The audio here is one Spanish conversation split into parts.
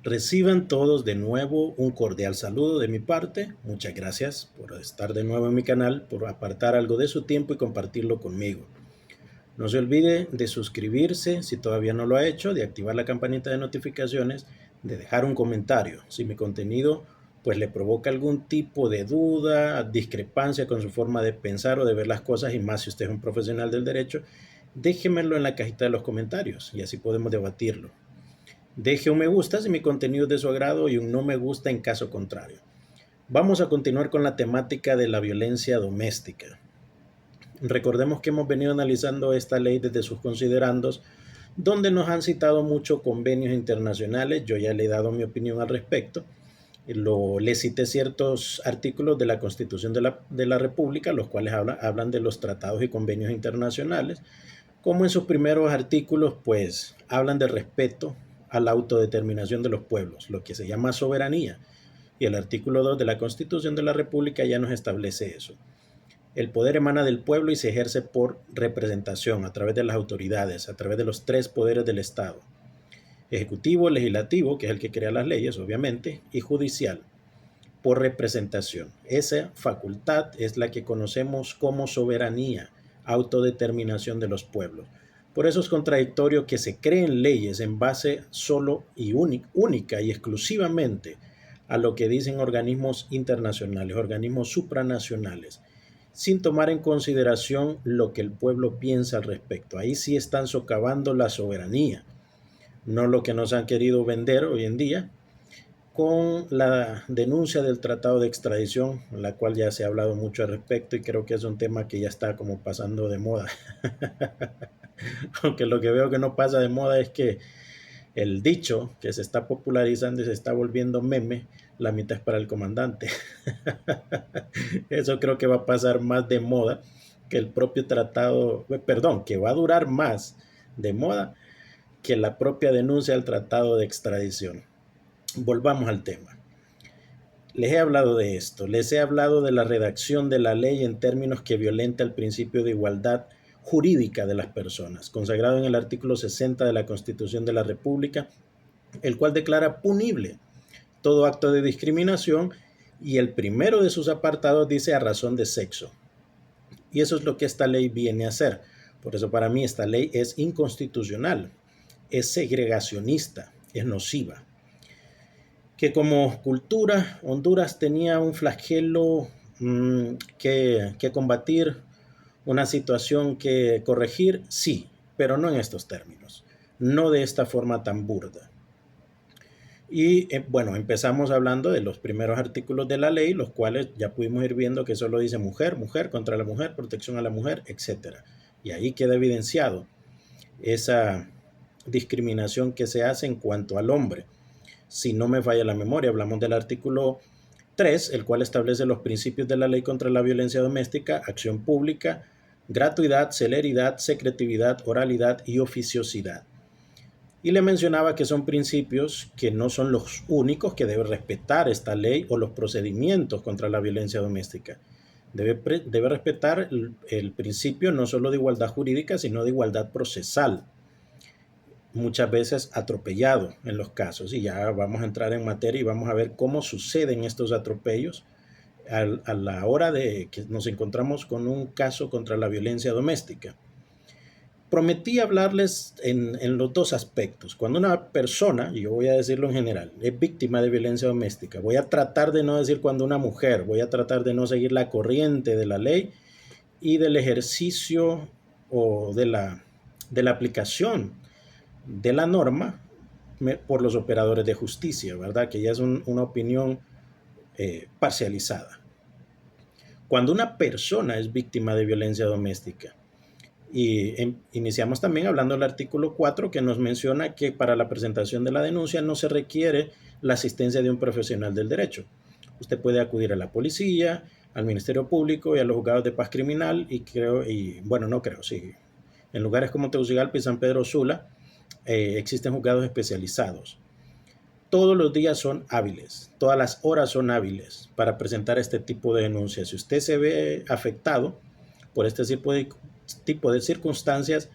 Reciban todos de nuevo un cordial saludo de mi parte. Muchas gracias por estar de nuevo en mi canal, por apartar algo de su tiempo y compartirlo conmigo. No se olvide de suscribirse si todavía no lo ha hecho, de activar la campanita de notificaciones, de dejar un comentario. Si mi contenido pues le provoca algún tipo de duda, discrepancia con su forma de pensar o de ver las cosas, y más si usted es un profesional del derecho, déjemelo en la cajita de los comentarios y así podemos debatirlo. Deje un me gusta si mi contenido es de su agrado y un no me gusta en caso contrario. Vamos a continuar con la temática de la violencia doméstica. Recordemos que hemos venido analizando esta ley desde sus considerandos, donde nos han citado muchos convenios internacionales. Yo ya le he dado mi opinión al respecto. Le cité ciertos artículos de la Constitución de la República, los cuales hablan de los tratados y convenios internacionales. Como en sus primeros artículos, pues hablan de respeto a la autodeterminación de los pueblos, lo que se llama soberanía. Y el artículo 2 de la Constitución de la República ya nos establece eso. El poder emana del pueblo y se ejerce por representación a través de las autoridades, a través de los tres poderes del Estado: ejecutivo, legislativo, que es el que crea las leyes, obviamente, y judicial, por representación. Esa facultad es la que conocemos como soberanía, autodeterminación de los pueblos. Por eso es contradictorio que se creen leyes en base solo y única y exclusivamente a lo que dicen organismos internacionales, organismos supranacionales, sin tomar en consideración lo que el pueblo piensa al respecto. Ahí sí están socavando la soberanía, no lo que nos han querido vender hoy en día con la denuncia del tratado de extradición, la cual ya se ha hablado mucho al respecto y creo que es un tema que ya está como pasando de moda. Aunque lo que veo que no pasa de moda es que el dicho que se está popularizando y se está volviendo meme, la mitad es para el comandante. Eso creo que va a pasar más de moda que el propio tratado, perdón, que va a durar más de moda que la propia denuncia del tratado de extradición. Volvamos al tema. Les he hablado de esto, les he hablado de la redacción de la ley en términos que violenta el principio de igualdad jurídica de las personas, consagrado en el artículo 60 de la Constitución de la República, el cual declara punible todo acto de discriminación, y el primero de sus apartados dice a razón de sexo. Y eso es lo que esta ley viene a hacer. Por eso para mí esta ley es inconstitucional, es segregacionista, es nociva. Que como cultura Honduras tenía un flagelo que combatir, una situación que corregir, sí, pero no en estos términos, no de esta forma tan burda. Y bueno, empezamos hablando de los primeros artículos de la ley, los cuales ya pudimos ir viendo que solo dice mujer, mujer, contra la mujer, protección a la mujer, etc. Y ahí queda evidenciado esa discriminación que se hace en cuanto al hombre. Si no me falla la memoria, hablamos del artículo 3, el cual establece los principios de la ley contra la violencia doméstica: acción pública, gratuidad, celeridad, secretividad, oralidad y oficiosidad. Y le mencionaba que son principios que no son los únicos que debe respetar esta ley o los procedimientos contra la violencia doméstica. Debe respetar el principio no solo de igualdad jurídica, sino de igualdad procesal, muchas veces atropellado en los casos, y ya vamos a entrar en materia y vamos a ver cómo suceden estos atropellos a la hora de que nos encontramos con un caso contra la violencia doméstica. Prometí hablarles en los dos aspectos. Cuando una persona, y yo voy a decirlo en general, es víctima de violencia doméstica, voy a tratar de no decir cuando una mujer, voy a tratar de no seguir la corriente de la ley y del ejercicio o de la aplicación de la norma por los operadores de justicia, ¿verdad? Que ya es una opinión parcializada. Cuando una persona es víctima de violencia doméstica, y iniciamos también hablando del artículo 4, que nos menciona que para la presentación de la denuncia no se requiere la asistencia de un profesional del derecho. Usted puede acudir a la policía, al Ministerio Público y a los juzgados de paz criminal, sí. En lugares como Tegucigalpa y San Pedro Sula existen juzgados especializados. Todos los días son hábiles, todas las horas son hábiles para presentar este tipo de denuncias. Si usted se ve afectado por este tipo de circunstancias,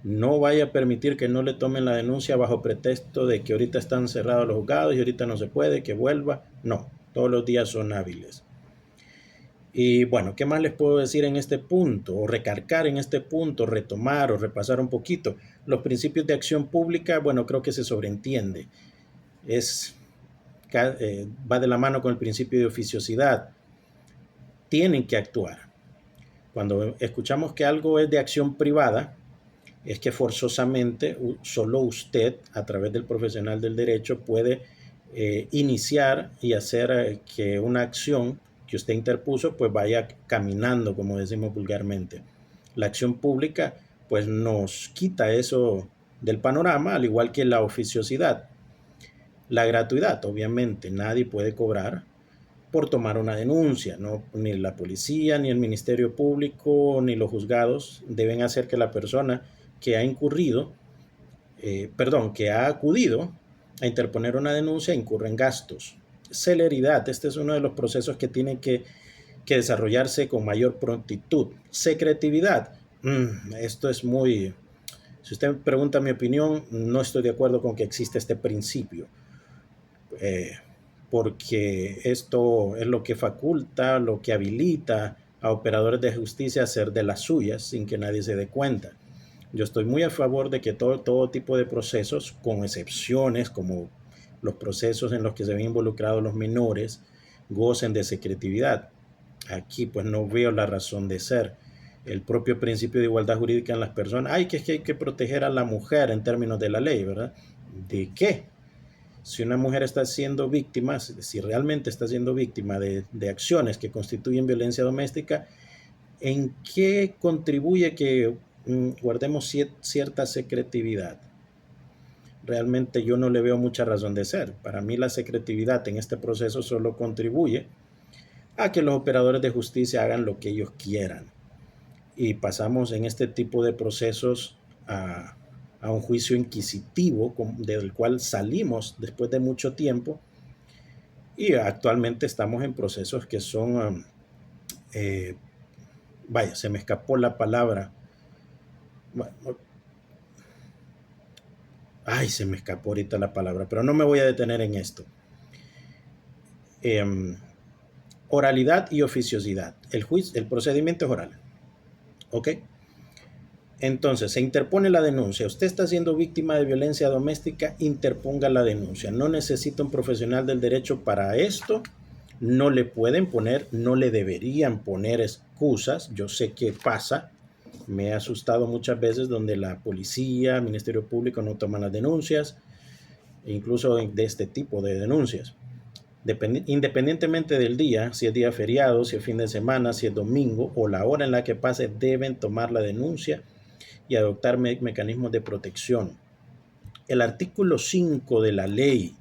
No vaya a permitir que no le tomen la denuncia bajo pretexto de que ahorita están cerrados los juzgados y ahorita no se puede, que vuelva. No, todos los días son hábiles. Y bueno, ¿qué más les puedo decir en este punto? O recalcar en este punto, retomar o repasar un poquito. Los principios de acción pública, bueno, creo que se sobreentiende. Va de la mano con el principio de oficiosidad. Tienen que actuar. Cuando escuchamos que algo es de acción privada, es que forzosamente solo usted, a través del profesional del derecho, puede iniciar y hacer que una acción que usted interpuso pues vaya caminando, como decimos vulgarmente. La acción pública pues nos quita eso del panorama, al igual que la oficiosidad. La gratuidad, obviamente, nadie puede cobrar por tomar una denuncia, ¿no? Ni la policía, ni el Ministerio Público, ni los juzgados deben hacer que la persona que ha incurrido, que ha acudido a interponer una denuncia incurra en gastos. Celeridad, este es uno de los procesos que tiene que desarrollarse con mayor prontitud. Secretividad, esto es muy... Si usted me pregunta mi opinión, no estoy de acuerdo con que exista este principio. Porque esto es lo que faculta, lo que habilita a operadores de justicia a hacer de las suyas sin que nadie se dé cuenta. Yo estoy muy a favor de que todo tipo de procesos, con excepciones como los procesos en los que se ven involucrados los menores, gocen de secretividad. Aquí pues no veo la razón de ser. El propio principio de igualdad jurídica en las personas, que hay que proteger a la mujer en términos de la ley, ¿verdad? ¿De qué? Si una mujer está siendo víctima, si realmente está siendo víctima de acciones que constituyen violencia doméstica, ¿en qué contribuye que guardemos cierta secretividad? Realmente yo no le veo mucha razón de ser. Para mí la secretividad en este proceso solo contribuye a que los operadores de justicia hagan lo que ellos quieran. Y pasamos en este tipo de procesos a un juicio inquisitivo del cual salimos después de mucho tiempo, y actualmente estamos en procesos que son, se me escapó la palabra, se me escapó ahorita la palabra, pero no me voy a detener en esto. Oralidad y oficiosidad. El procedimiento es oral. ¿Ok? Entonces, se interpone la denuncia. Usted está siendo víctima de violencia doméstica, interponga la denuncia. No necesita un profesional del derecho para esto. No le pueden poner, no le deberían poner excusas. Yo sé que pasa. Me he asustado muchas veces donde la policía, el Ministerio Público no toman las denuncias, incluso de este tipo de denuncias. Independientemente del día, si es día feriado, si es fin de semana, si es domingo o la hora en la que pase, deben tomar la denuncia y adoptar mecanismos de protección. El artículo 5 de la ley,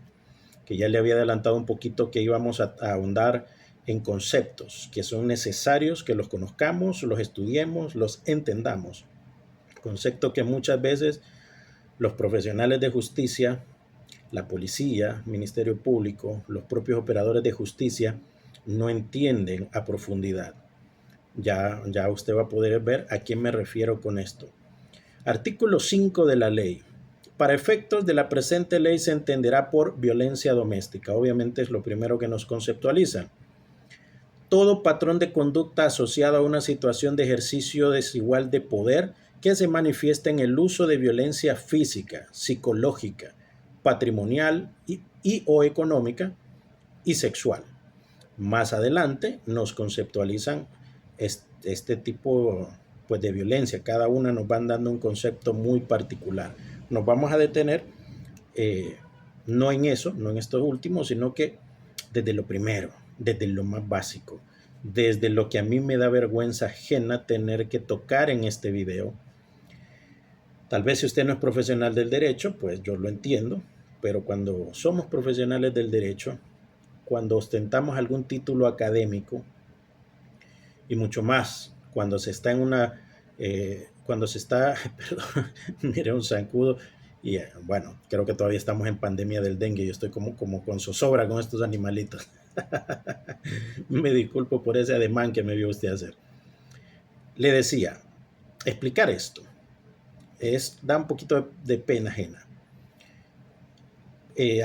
que ya le había adelantado un poquito que íbamos a ahondar en conceptos que son necesarios que los conozcamos, los estudiemos, los entendamos. Concepto que muchas veces los profesionales de justicia, la policía, Ministerio Público, los propios operadores de justicia no entienden a profundidad. Ya usted va a poder ver a quién me refiero con esto. Artículo 5 de la ley. Para efectos de la presente ley se entenderá por violencia doméstica. Obviamente es lo primero que nos conceptualizan. Todo patrón de conducta asociado a una situación de ejercicio desigual de poder que se manifiesta en el uso de violencia física, psicológica, patrimonial y o económica y sexual. Más adelante nos conceptualizan este tipo pues, de violencia. Cada una nos van dando un concepto muy particular. Nos vamos a detener no en eso, no en estos últimos, sino que desde lo primero, desde lo más básico, desde lo que a mí me da vergüenza ajena tener que tocar en este video. Tal vez si usted no es profesional del derecho, pues yo lo entiendo, pero cuando somos profesionales del derecho, cuando ostentamos algún título académico y mucho más, cuando se está perdón, mire un zancudo, y bueno, creo que todavía estamos en pandemia del dengue, yo estoy como con zozobra con estos animalitos. Me disculpo por ese ademán que me vio usted hacer. Le decía, explicar esto. da un poquito de pena ajena.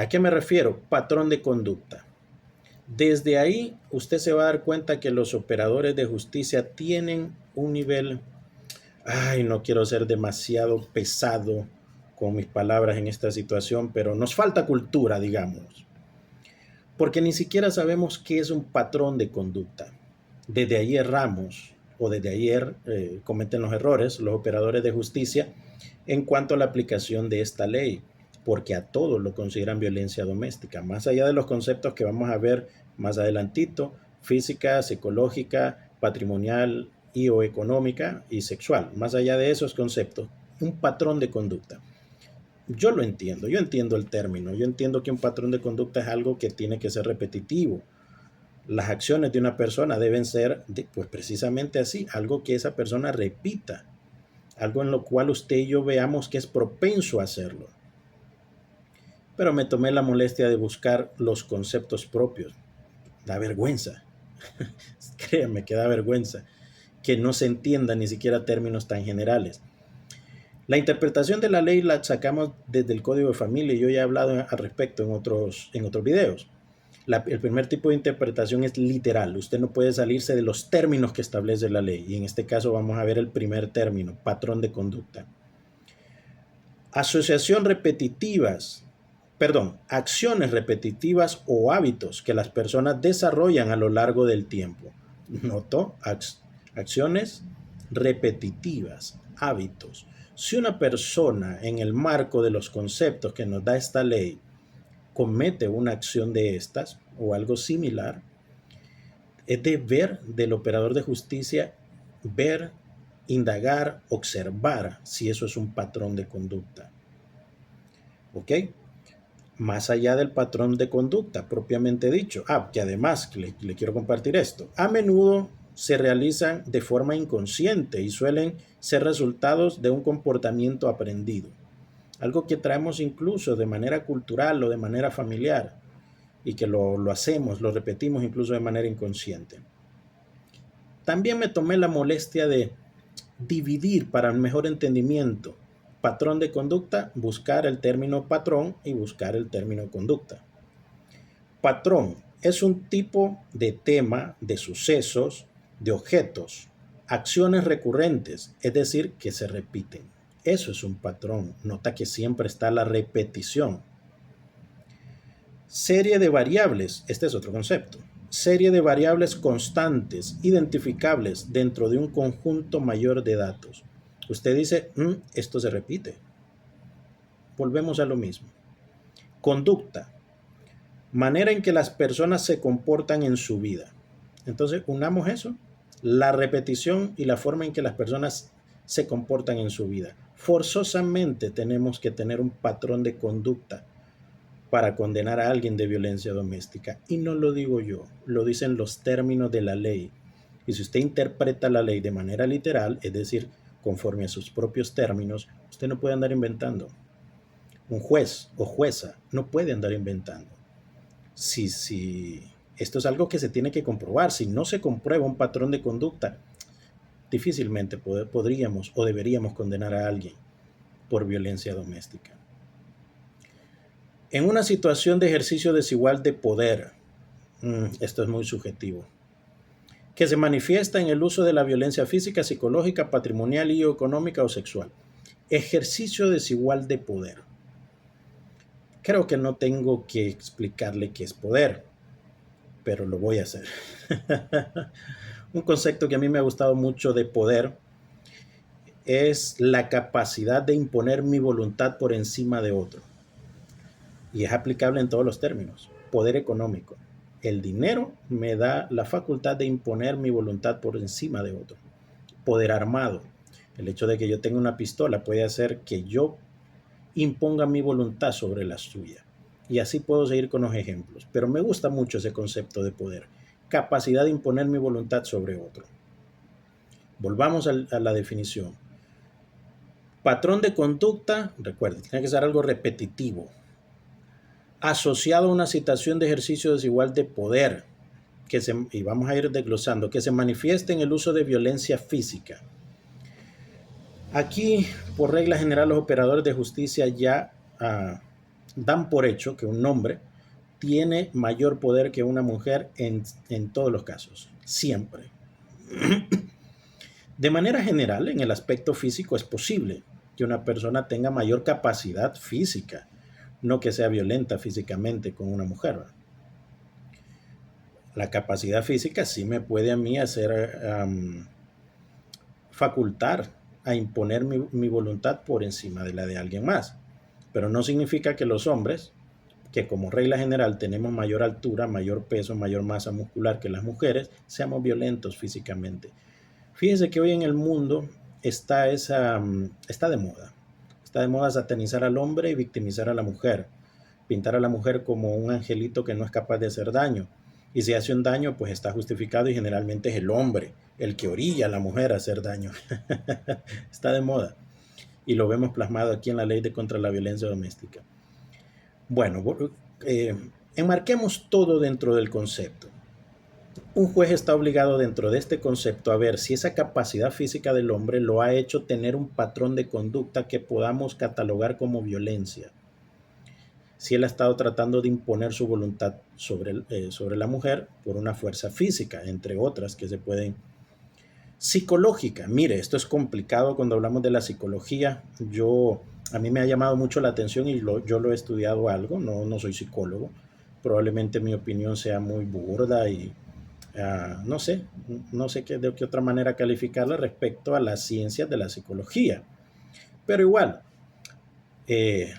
¿A qué me refiero? Patrón de conducta. Desde ahí usted se va a dar cuenta que los operadores de justicia tienen un nivel, no quiero ser demasiado pesado con mis palabras en esta situación, pero nos falta cultura, digamos, porque ni siquiera sabemos qué es un patrón de conducta. Desde ahí erramos, o desde ayer cometen los errores los operadores de justicia en cuanto a la aplicación de esta ley, porque a todos lo consideran violencia doméstica, más allá de los conceptos que vamos a ver más adelantito: física, psicológica, patrimonial y o económica y sexual. Más allá de esos conceptos, un patrón de conducta. Yo lo entiendo, yo entiendo el término, yo entiendo que un patrón de conducta es algo que tiene que ser repetitivo. Las acciones de una persona deben ser, pues precisamente así, algo que esa persona repita, algo en lo cual usted y yo veamos que es propenso a hacerlo. Pero me tomé la molestia de buscar los conceptos propios. Da vergüenza, créanme que da vergüenza que no se entiendan ni siquiera términos tan generales. La interpretación de la ley la sacamos desde el Código de Familia y yo ya he hablado al respecto en otros videos. El primer tipo de interpretación es literal. Usted no puede salirse de los términos que establece la ley. Y en este caso vamos a ver el primer término: patrón de conducta. Acciones repetitivas o hábitos que las personas desarrollan a lo largo del tiempo. ¿Notó? Acciones repetitivas, hábitos. Si una persona, en el marco de los conceptos que nos da esta ley, comete una acción de estas o algo similar, es deber del operador de justicia ver, indagar, observar si eso es un patrón de conducta. ¿Ok? Más allá del patrón de conducta propiamente dicho. Que además le quiero compartir esto. A menudo se realizan de forma inconsciente y suelen ser resultados de un comportamiento aprendido. Algo que traemos incluso de manera cultural o de manera familiar y que lo hacemos, lo repetimos incluso de manera inconsciente. También me tomé la molestia de dividir para un mejor entendimiento. Patrón de conducta, buscar el término patrón y buscar el término conducta. Patrón es un tipo de tema, de sucesos, de objetos, acciones recurrentes, es decir, que se repiten. Eso es un patrón. Nota que siempre está la repetición. Serie de variables, este es otro concepto. Serie de variables constantes, identificables dentro de un conjunto mayor de datos. Usted dice, esto se repite. Volvemos a lo mismo. Conducta, manera en que las personas se comportan en su vida. Entonces, unamos eso, la repetición y la forma en que las personas se comportan en su vida. Forzosamente tenemos que tener un patrón de conducta para condenar a alguien de violencia doméstica. Y no lo digo yo, lo dicen los términos de la ley. Y si usted interpreta la ley de manera literal, es decir, conforme a sus propios términos, usted no puede andar inventando. Un juez o jueza no puede andar inventando. Si esto es algo que se tiene que comprobar. Si no se comprueba un patrón de conducta, difícilmente podríamos o deberíamos condenar a alguien por violencia doméstica. En una situación de ejercicio desigual de poder, esto es muy subjetivo, que se manifiesta en el uso de la violencia física, psicológica, patrimonial y económica o sexual. Ejercicio desigual de poder. Creo que no tengo que explicarle qué es poder, pero lo voy a hacer. Un concepto que a mí me ha gustado mucho de poder es la capacidad de imponer mi voluntad por encima de otro. Y es aplicable en todos los términos. Poder económico. El dinero me da la facultad de imponer mi voluntad por encima de otro. Poder armado. El hecho de que yo tenga una pistola puede hacer que yo imponga mi voluntad sobre la suya. Y así puedo seguir con los ejemplos. Pero me gusta mucho ese concepto de poder. Capacidad de imponer mi voluntad sobre otro. Volvamos a la definición. Patrón de conducta, recuerden, tiene que ser algo repetitivo, asociado a una situación de ejercicio desigual de poder, y vamos a ir desglosando, que se manifiesta en el uso de violencia física. Aquí, por regla general, los operadores de justicia ya dan por hecho que un hombre tiene mayor poder que una mujer en todos los casos, siempre. De manera general, en el aspecto físico es posible que una persona tenga mayor capacidad física, no que sea violenta físicamente con una mujer. La capacidad física sí me puede a mí hacer facultar a imponer mi voluntad por encima de la de alguien más. Pero no significa que los hombres, que como regla general tenemos mayor altura, mayor peso, mayor masa muscular que las mujeres, seamos violentos físicamente. Fíjense que hoy en el mundo está está de moda. Está de moda satanizar al hombre y victimizar a la mujer. Pintar a la mujer como un angelito que no es capaz de hacer daño. Y si hace un daño, pues está justificado y generalmente es el hombre el que orilla a la mujer a hacer daño. Está de moda. Y lo vemos plasmado aquí en la ley de contra la violencia doméstica. Bueno, enmarquemos todo dentro del concepto. Un juez está obligado dentro de este concepto a ver si esa capacidad física del hombre lo ha hecho tener un patrón de conducta que podamos catalogar como violencia. Si él ha estado tratando de imponer su voluntad sobre la mujer por una fuerza física, entre otras que se pueden. Psicológica, mire, esto es complicado cuando hablamos de la psicología. A mí me ha llamado mucho la atención y yo lo he estudiado algo, no soy psicólogo. Probablemente mi opinión sea muy burda y no sé, de qué otra manera calificarla respecto a las ciencias de la psicología. Pero igual,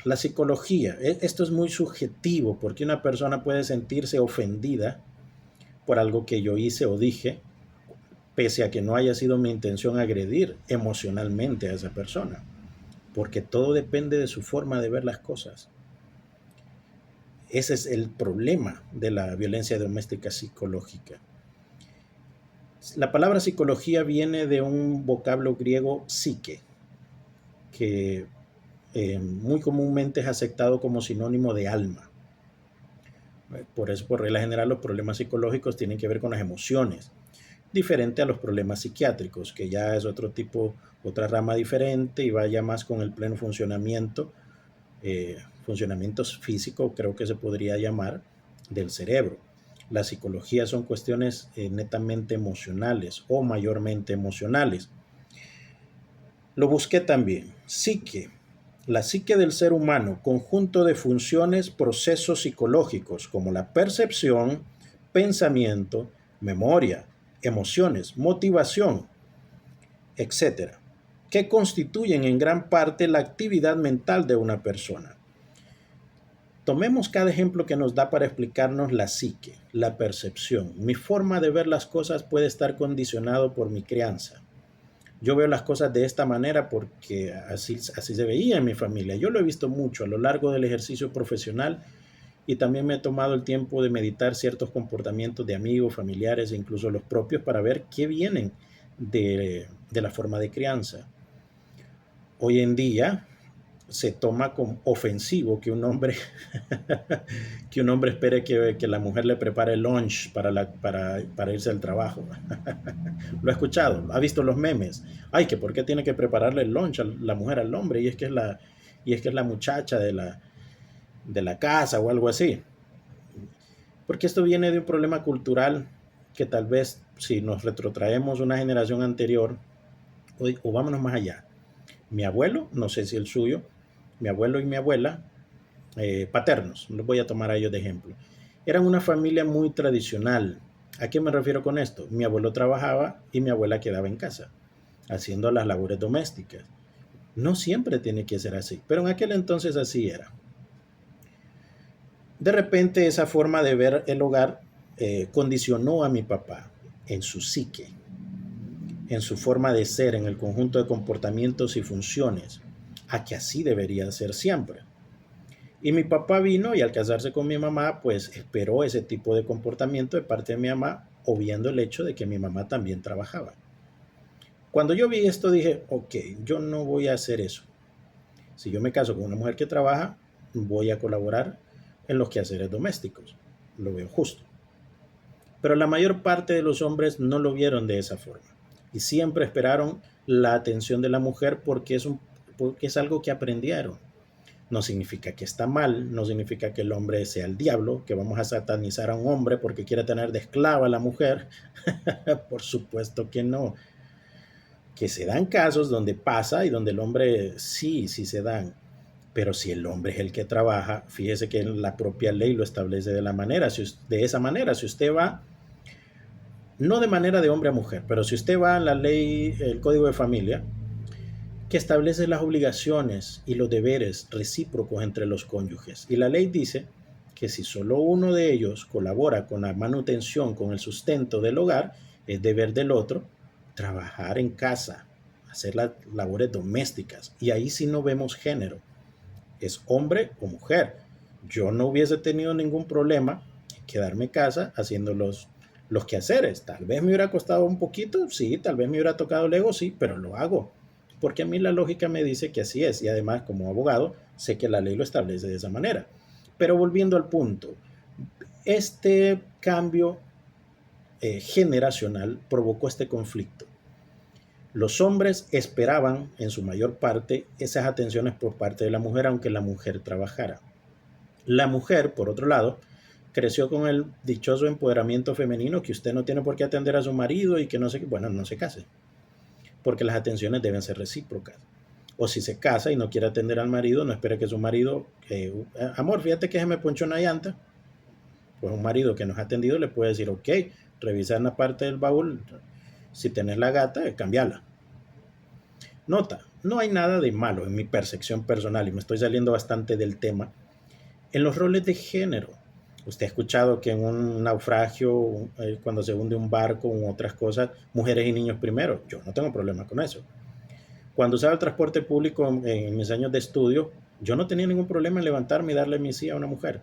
la psicología, esto es muy subjetivo porque una persona puede sentirse ofendida por algo que yo hice o dije, pese a que no haya sido mi intención agredir emocionalmente a esa persona, porque todo depende de su forma de ver las cosas. Ese es el problema de la violencia doméstica psicológica. La palabra psicología viene de un vocablo griego psique, que muy comúnmente es aceptado como sinónimo de alma. Por eso, por regla general, los problemas psicológicos tienen que ver con las emociones, diferente a los problemas psiquiátricos, que ya es otro tipo, otra rama diferente y vaya más con el pleno funcionamiento, funcionamiento físico, creo que se podría llamar, del cerebro. La psicología son cuestiones netamente emocionales o mayormente emocionales. Lo busqué también. Psique. La psique del ser humano, conjunto de funciones, procesos psicológicos como la percepción, pensamiento, memoria, emociones, motivación, etcétera, que constituyen en gran parte la actividad mental de una persona. Tomemos cada ejemplo que nos da para explicarnos la psique, la percepción. Mi forma de ver las cosas puede estar condicionado por mi crianza. Yo veo las cosas de esta manera porque así se veía en mi familia. Yo lo he visto mucho a lo largo del ejercicio profesional y también me he tomado el tiempo de meditar ciertos comportamientos de amigos, familiares e incluso los propios para ver qué vienen de la forma de crianza. Hoy en día se toma como ofensivo que un hombre que un hombre espere que la mujer le prepare el lunch para irse al trabajo. Lo ha escuchado, ha visto los memes. Ay, que por qué tiene que prepararle el lunch a la mujer al hombre y es que es la muchacha de la casa o algo así. Porque esto viene de un problema cultural que tal vez si nos retrotraemos una generación anterior o vámonos más allá. Mi abuelo, no sé si el suyo, mi abuelo y mi abuela, paternos, los voy a tomar a ellos de ejemplo, eran una familia muy tradicional. ¿A qué me refiero con esto? Mi abuelo trabajaba y mi abuela quedaba en casa, haciendo las labores domésticas. No siempre tiene que ser así, pero en aquel entonces así era. De repente esa forma de ver el hogar condicionó a mi papá en su psique, en su forma de ser, en el conjunto de comportamientos y funciones, a que así debería ser siempre. Y mi papá vino y al casarse con mi mamá, pues esperó ese tipo de comportamiento de parte de mi mamá, obviando el hecho de que mi mamá también trabajaba. Cuando yo vi esto dije, ok, yo no voy a hacer eso. Si yo me caso con una mujer que trabaja, voy a colaborar en los quehaceres domésticos. Lo veo justo. Pero la mayor parte de los hombres no lo vieron de esa forma y siempre esperaron la atención de la mujer porque es algo que aprendieron. No significa que está mal, no significa que el hombre sea el diablo, que vamos a satanizar a un hombre porque quiere tener de esclava a la mujer. Por supuesto que no. Que se dan casos donde pasa y donde el hombre sí se dan. Pero si el hombre es el que trabaja, fíjese que la propia ley lo establece de esa manera. Si usted va, no de manera de hombre a mujer, pero si usted va a la ley, el Código de Familia, que establece las obligaciones y los deberes recíprocos entre los cónyuges. Y la ley dice que si solo uno de ellos colabora con la manutención, con el sustento del hogar, es deber del otro trabajar en casa, hacer las labores domésticas. Y ahí sí no vemos género, es hombre o mujer. Yo no hubiese tenido ningún problema en quedarme en casa haciendo los quehaceres. Tal vez me hubiera costado un poquito, sí, tal vez me hubiera tocado el ego, sí, pero lo hago porque a mí la lógica me dice que así es y además como abogado sé que la ley lo establece de esa manera. Pero volviendo al punto, este cambio generacional provocó este conflicto. Los hombres esperaban en su mayor parte esas atenciones por parte de la mujer, aunque la mujer trabajara. La mujer, por otro lado, creció con el dichoso empoderamiento femenino que usted no tiene por qué atender a su marido y que no se, bueno, no se case, porque las atenciones deben ser recíprocas. O si se casa y no quiere atender al marido, no espere que su marido, amor, fíjate que se me ponchó una llanta. Pues un marido que nos ha atendido le puede decir, ok, revisa en la parte del baúl, si tenés la gata, cambiala. Nota, no hay nada de malo en mi percepción personal y me estoy saliendo bastante del tema en los roles de género. Usted ha escuchado que en un naufragio, cuando se hunde un barco u otras cosas, mujeres y niños primero. Yo no tengo problema con eso. Cuando usaba el transporte público en mis años de estudio, yo no tenía ningún problema en levantarme y darle mi silla a una mujer.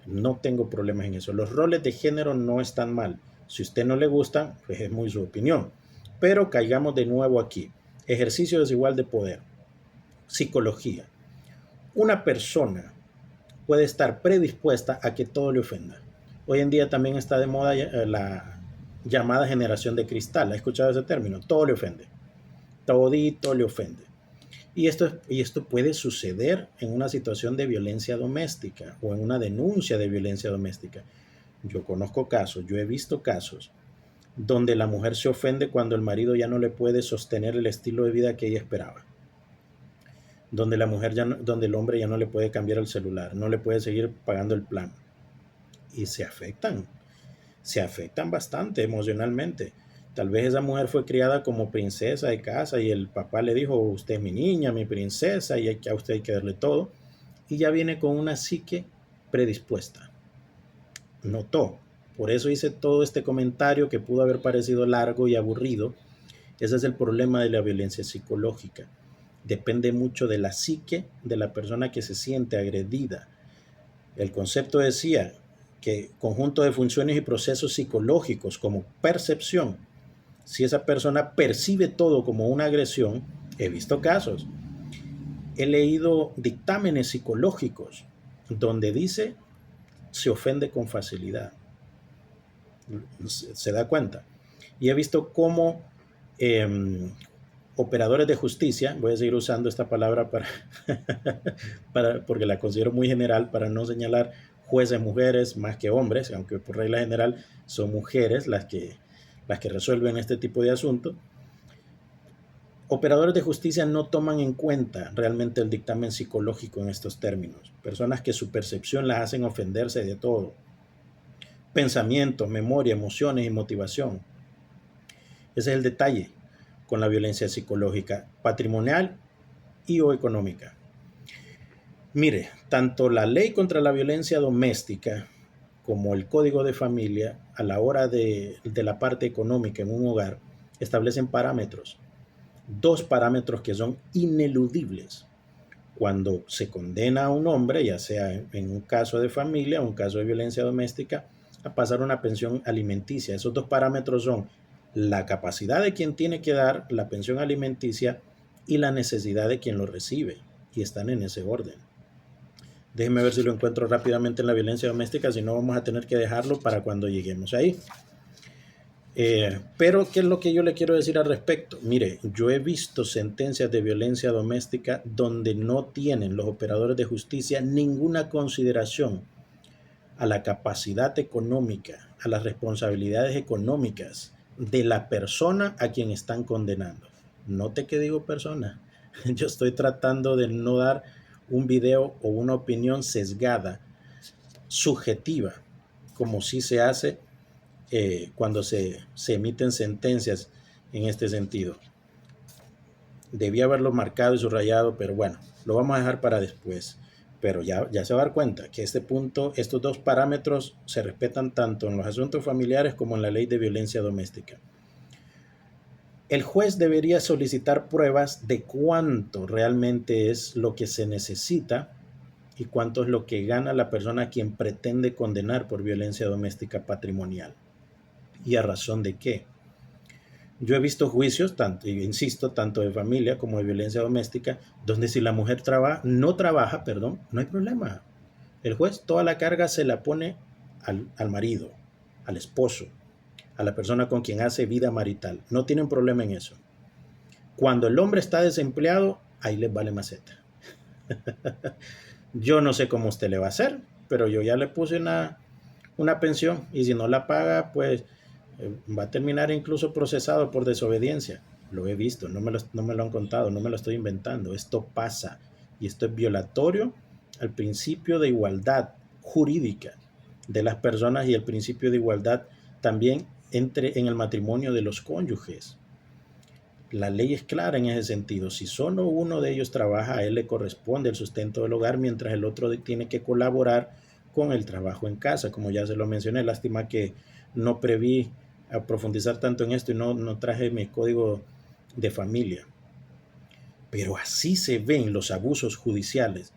No tengo problemas en eso. Los roles de género no están mal. Si a usted no le gusta, pues es muy su opinión. Pero caigamos de nuevo aquí. Ejercicio desigual de poder. Psicología. Una persona puede estar predispuesta a que todo le ofenda. Hoy en día también está de moda la llamada generación de cristal. ¿Ha escuchado ese término? Todo le ofende. Todito le ofende. Y esto puede suceder en una situación de violencia doméstica o en una denuncia de violencia doméstica. Yo conozco casos, yo he visto casos donde la mujer se ofende cuando el marido ya no le puede sostener el estilo de vida que ella esperaba. Donde donde el hombre ya no le puede cambiar el celular, no le puede seguir pagando el plan. Y se afectan bastante emocionalmente. Tal vez esa mujer fue criada como princesa de casa y el papá le dijo, usted es mi niña, mi princesa, y a usted hay que darle todo. Y ya viene con una psique predispuesta. Notó. Por eso hice todo este comentario que pudo haber parecido largo y aburrido. Ese es el problema de la violencia psicológica. Depende mucho de la psique de la persona que se siente agredida. El concepto decía que conjunto de funciones y procesos psicológicos como percepción. Si esa persona percibe todo como una agresión, he visto casos. He leído dictámenes psicológicos donde dice se ofende con facilidad. Se da cuenta. Y he visto cómo operadores de justicia, voy a seguir usando esta palabra porque la considero muy general para no señalar jueces mujeres más que hombres, aunque por regla general son mujeres las que resuelven este tipo de asuntos. Operadores de justicia no toman en cuenta realmente el dictamen psicológico en estos términos. Personas que su percepción las hacen ofenderse de todo. Pensamientos, memoria, emociones y motivación. Ese es el detalle con la violencia psicológica, patrimonial y o económica. Mire, tanto la ley contra la violencia doméstica como el Código de Familia, a la hora de la parte económica en un hogar, establecen parámetros. 2 parámetros que son ineludibles. Cuando se condena a un hombre, ya sea en un caso de familia o un caso de violencia doméstica, a pasar una pensión alimenticia. Esos 2 parámetros son la capacidad de quien tiene que dar la pensión alimenticia y la necesidad de quien lo recibe. Y están en ese orden. Déjenme ver si lo encuentro rápidamente en la violencia doméstica, si no vamos a tener que dejarlo para cuando lleguemos ahí. Pero, ¿qué es lo que yo le quiero decir al respecto? Mire, yo he visto sentencias de violencia doméstica donde no tienen los operadores de justicia ninguna consideración a la capacidad económica, a las responsabilidades económicas de la persona a quien están condenando. Note que digo persona. Yo estoy tratando de no dar un video o una opinión sesgada, subjetiva, como sí se hace cuando se emiten sentencias en este sentido. Debía haberlo marcado y subrayado, pero bueno, lo vamos a dejar para después. Pero ya se va a dar cuenta que este punto, estos dos parámetros se respetan tanto en los asuntos familiares como en la ley de violencia doméstica. El juez debería solicitar pruebas de cuánto realmente es lo que se necesita y cuánto es lo que gana la persona a quien pretende condenar por violencia doméstica patrimonial. ¿Y a razón de qué? Yo he visto juicios, tanto, y insisto, tanto de familia como de violencia doméstica, donde si la mujer no trabaja, no hay problema. El juez toda la carga se la pone al marido, al esposo, a la persona con quien hace vida marital. No tienen problema en eso. Cuando el hombre está desempleado, ahí les vale maceta. Yo no sé cómo usted le va a hacer, pero yo ya le puse una pensión y si no la paga, pues va a terminar incluso procesado por desobediencia. Lo he visto, no me lo han contado, no me lo estoy inventando. Esto pasa y esto es violatorio al principio de igualdad jurídica de las personas y el principio de igualdad también en el matrimonio de los cónyuges. La ley es clara en ese sentido. Si solo uno de ellos trabaja, a él le corresponde el sustento del hogar, mientras el otro tiene que colaborar con el trabajo en casa, como ya se lo mencioné. Lástima que no preví a profundizar tanto en esto y no traje mi código de familia. Pero así se ven los abusos judiciales,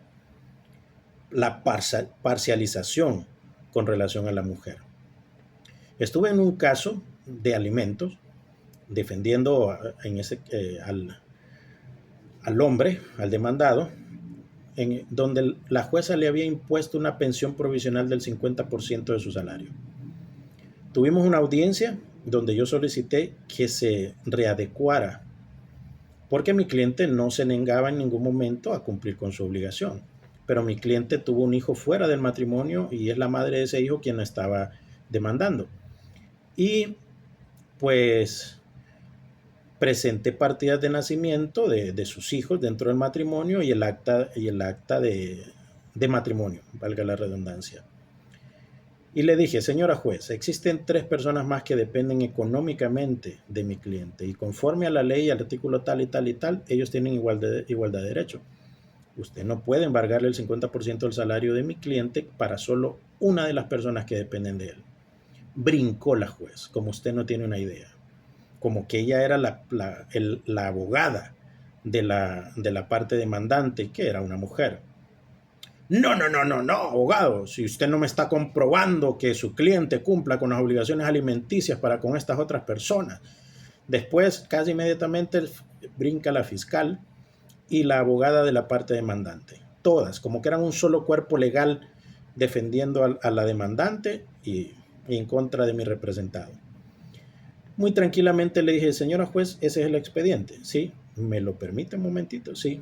la parcialización con relación a la mujer. Estuve en un caso de alimentos defendiendo al hombre, al demandado, donde la jueza le había impuesto una pensión provisional del 50% de su salario. Tuvimos una audiencia donde yo solicité que se readecuara, porque mi cliente no se negaba en ningún momento a cumplir con su obligación. Pero mi cliente tuvo un hijo fuera del matrimonio y es la madre de ese hijo quien estaba demandando. Y pues presenté partidas de nacimiento de sus hijos dentro del matrimonio y el acta de matrimonio, valga la redundancia. Y le dije, señora juez, existen 3 personas más que dependen económicamente de mi cliente y conforme a la ley, al artículo tal y tal y tal, ellos tienen igualdad de derecho. Usted no puede embargarle el 50% del salario de mi cliente para solo una de las personas que dependen de él. Brincó la juez, como usted no tiene una idea. Como que ella era la abogada de la parte demandante, que era una mujer. No, abogado, si usted no me está comprobando que su cliente cumpla con las obligaciones alimenticias para con estas otras personas. Después, casi inmediatamente, brinca la fiscal y la abogada de la parte demandante. Todas, como que eran un solo cuerpo legal defendiendo a la demandante y en contra de mi representado. Muy tranquilamente le dije, señora juez, ese es el expediente. Sí, ¿me lo permite un momentito? Sí.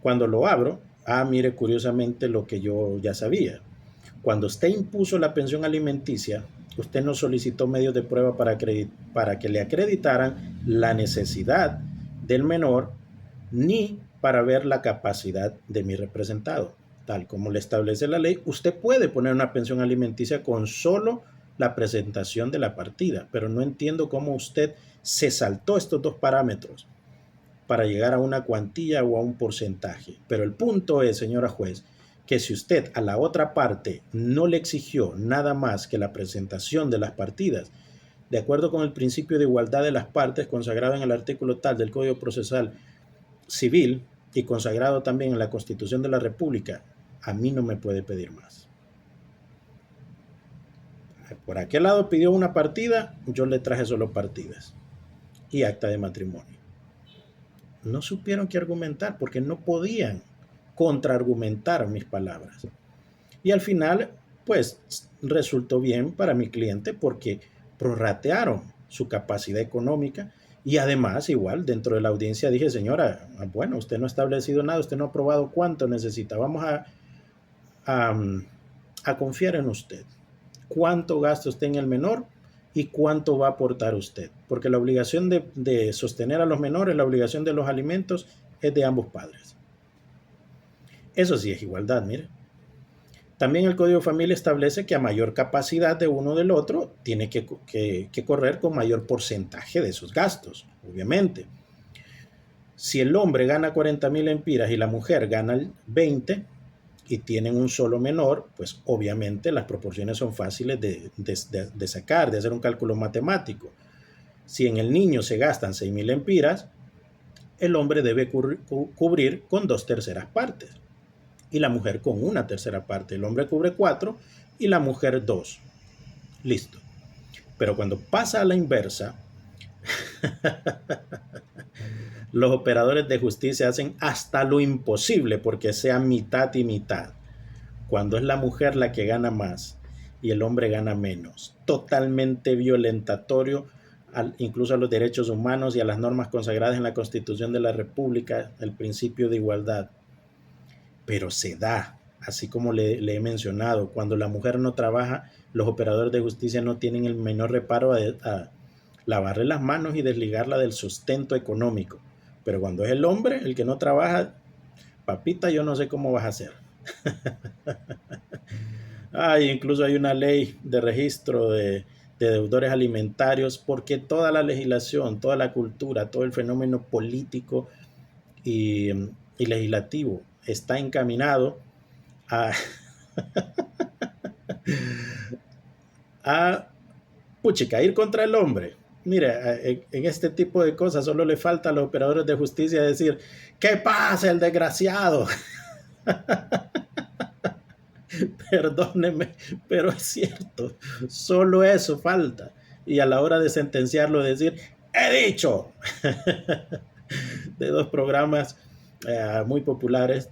Cuando lo abro, mire curiosamente lo que yo ya sabía. Cuando usted impuso la pensión alimenticia, usted no solicitó medios de prueba para que le acreditaran la necesidad del menor ni para ver la capacidad de mi representado. Tal como le establece la ley, usted puede poner una pensión alimenticia con solo la presentación de la partida, pero no entiendo cómo usted se saltó estos 2 parámetros para llegar a una cuantía o a un porcentaje. Pero el punto es, señora juez, que si usted a la otra parte no le exigió nada más que la presentación de las partidas, de acuerdo con el principio de igualdad de las partes consagrado en el artículo tal del Código Procesal Civil y consagrado también en la Constitución de la República, a mí no me puede pedir más. Por aquel lado pidió una partida, yo le traje solo partidas y acta de matrimonio. No supieron qué argumentar porque no podían contraargumentar mis palabras. Y al final, pues resultó bien para mi cliente porque prorratearon su capacidad económica y además igual dentro de la audiencia dije, señora, bueno, usted no ha establecido nada, usted no ha aprobado cuánto necesita, vamos a, a confiar en usted. ¿Cuánto gasta usted en el menor y cuánto va a aportar usted? Porque la obligación de sostener a los menores, la obligación de los alimentos es de ambos padres. Eso sí es igualdad, mire. También el Código de Familia establece que a mayor capacidad de uno del otro, tiene que correr con mayor porcentaje de esos gastos, obviamente. Si el hombre gana 40,000 empiras y la mujer gana 20 y tienen un solo menor, pues obviamente las proporciones son fáciles de sacar, de hacer un cálculo matemático. Si en el niño se gastan 6,000 empiras, el hombre debe cubrir con 2/3 partes y la mujer con 1/3 parte. El hombre cubre 4 y la mujer 2. Listo. Pero cuando pasa a la inversa, los operadores de justicia hacen hasta lo imposible porque sea mitad y mitad. Cuando es la mujer la que gana más y el hombre gana menos. Totalmente violentatorio incluso a los derechos humanos y a las normas consagradas en la Constitución de la República, el principio de igualdad. Pero se da, así como le he mencionado, cuando la mujer no trabaja, los operadores de justicia no tienen el menor reparo a lavarle las manos y desligarla del sustento económico. Pero cuando es el hombre el que no trabaja, papita, yo no sé cómo vas a hacer. Incluso hay una ley de registro de deudores alimentarios, porque toda la legislación, toda la cultura, todo el fenómeno político y legislativo está encaminado a ir contra el hombre. Mira, en este tipo de cosas solo le falta a los operadores de justicia decir, ¿qué pasa el desgraciado? Perdóneme, pero es cierto, solo eso falta. Y a la hora de sentenciarlo decir, ¡he dicho! De 2 programas muy populares,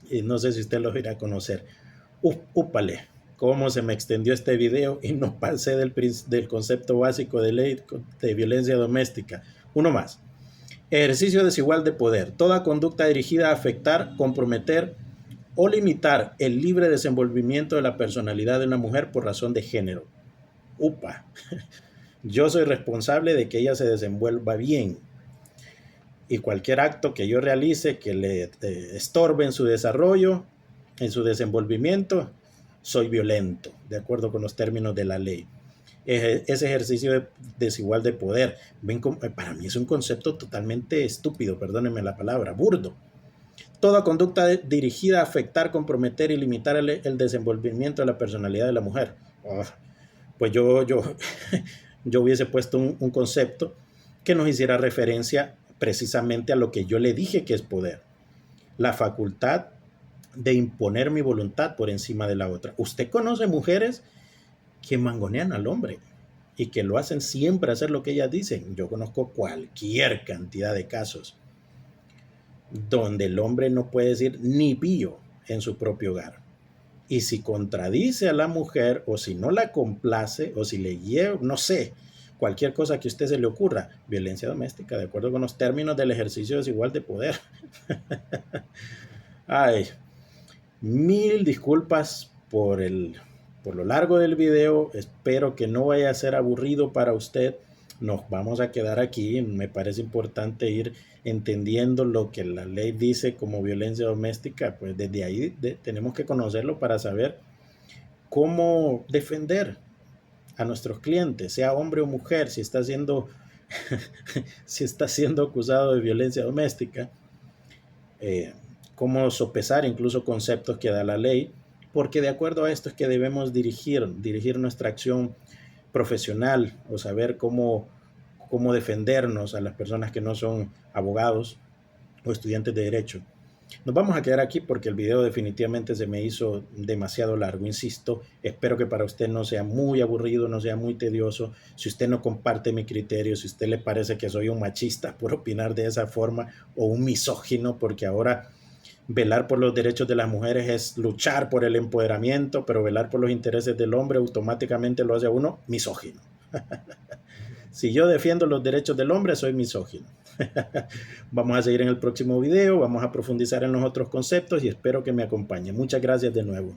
y no sé si usted los irá a conocer. Úpale, cómo se me extendió este video y no pasé del concepto básico de ley de violencia doméstica. Uno más. Ejercicio desigual de poder. Toda conducta dirigida a afectar, comprometer o limitar el libre desenvolvimiento de la personalidad de una mujer por razón de género. Upa. Yo soy responsable de que ella se desenvuelva bien. Y cualquier acto que yo realice que le estorbe en su desarrollo, en su desenvolvimiento, soy violento, de acuerdo con los términos de la ley. Ese ejercicio desigual de poder, para mí es un concepto totalmente estúpido, perdónenme la palabra, burdo. Toda conducta dirigida a afectar, comprometer y limitar el desenvolvimiento de la personalidad de la mujer. Pues yo hubiese puesto un concepto que nos hiciera referencia precisamente a lo que yo le dije que es poder. La facultad de imponer mi voluntad por encima de la otra. Usted conoce mujeres que mangonean al hombre y que lo hacen siempre hacer lo que ellas dicen. Yo conozco cualquier cantidad de casos donde el hombre no puede decir ni pío en su propio hogar. Y si contradice a la mujer, o si no la complace, o si le lleva, no sé, cualquier cosa que a usted se le ocurra, violencia doméstica, de acuerdo con los términos del ejercicio desigual de poder. Mil disculpas por lo largo del video. Espero que no vaya a ser aburrido para usted. Nos vamos a quedar aquí. Me parece importante ir entendiendo lo que la ley dice como violencia doméstica. Pues desde ahí tenemos que conocerlo para saber cómo defender a nuestros clientes, sea hombre o mujer, si está siendo acusado de violencia doméstica, cómo sopesar incluso conceptos que da la ley, porque de acuerdo a esto es que debemos dirigir nuestra acción profesional, o saber cómo defendernos a las personas que no son abogados o estudiantes de derecho. Nos vamos a quedar aquí porque el video definitivamente se me hizo demasiado largo, insisto. Espero que para usted no sea muy aburrido, no sea muy tedioso. Si usted no comparte mi criterio, si a usted le parece que soy un machista por opinar de esa forma o un misógino, porque ahora velar por los derechos de las mujeres es luchar por el empoderamiento, pero velar por los intereses del hombre automáticamente lo hace a uno misógino. Si yo defiendo los derechos del hombre, soy misógino. Vamos a seguir en el próximo video, vamos a profundizar en los otros conceptos y espero que me acompañen. Muchas gracias de nuevo.